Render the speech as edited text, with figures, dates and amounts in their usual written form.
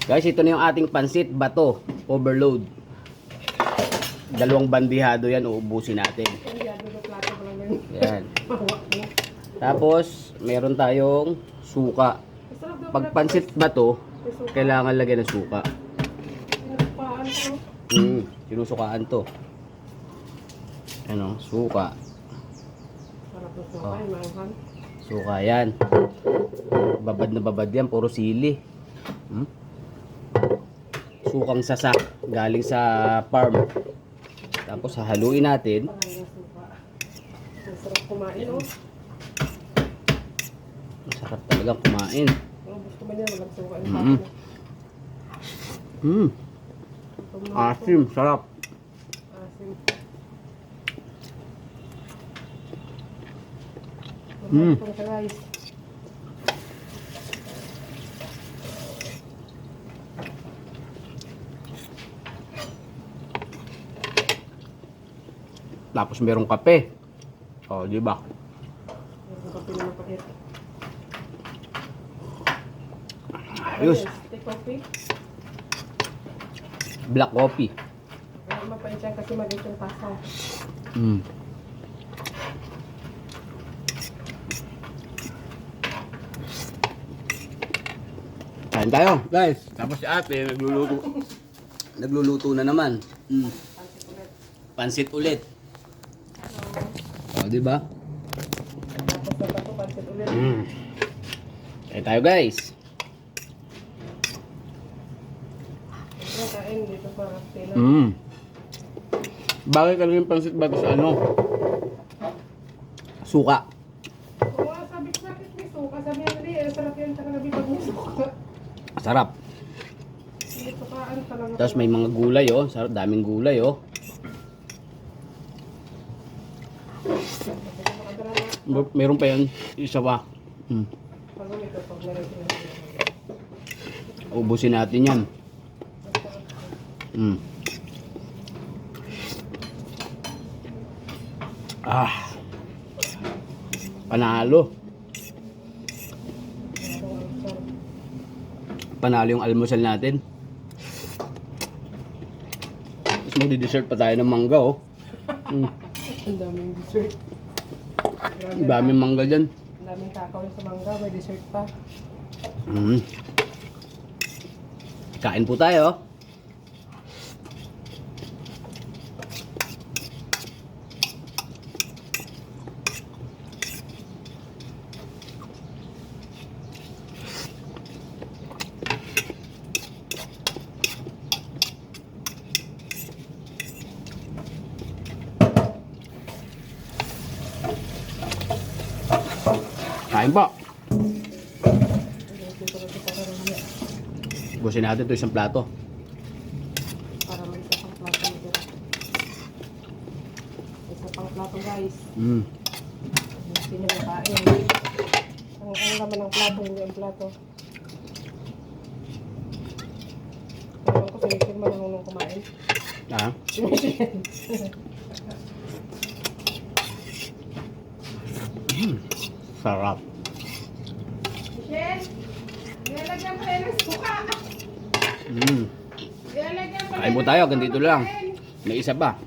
Guys, ito na yung ating pansit bato overload. Dalawang bandihado yan, uubusin natin. Yan. Tapos, meron tayong suka. Pag pansit bato, kailangan lagyan ng suka. Sinusukaan to. Ano, suka. Oh. Suka yan. Babad na babad yan, puro sili. Sukang sasak galing sa farm. Tapos hahaluin natin. Masarap kumain, oh. Masarap talagang kumain. Gusto mo niya, walang suka. Asim, sarap. Asim. Guys. Tapos merong kape. Oh, di ba? Merong kape na mapakit. Ayos. Take coffee. Black coffee. Mapait yan kasi maliit yung tasa. Kain tayo, guys. Tapos si ate, nagluluto. Nagluluto na naman. Pansit ulit. Oh, di ba? Tapos na ito, pansit ulit. Kain tayo, guys. Kain dito para sila. Bakit ka yung pansit bato sa ano? Suka. Oo, sabi ko bakit may suka. Sabi niya, hindi, sarap yan sa kanabi pag may suka. Sarap. May sukaan talaga. Tapos may mga gulay, oh. Sarap, daming gulay, oh. Meron pa yan, isa pa. Ubusin natin yan. Panalo. Panalo yung almusal natin. Tapos magdi-dessert pa tayo ng mangga, oh. Ang daming dessert. Ang daming mangga dyan. Ang daming kakao sa mangga, may dessert pa. Kain po tayo. Kain po. Busin natin ito isang plato. Para may isa pang plato nito. Isa pang plato, guys. Hindi nyo makain. Ang laman ng plato, hindi ang plato. Ewan ko, sinisip mo nang kumain. Sarap. Michelle, nilagyan pa rin ng suka. Kain po tayo, ganito lang. May isa pa.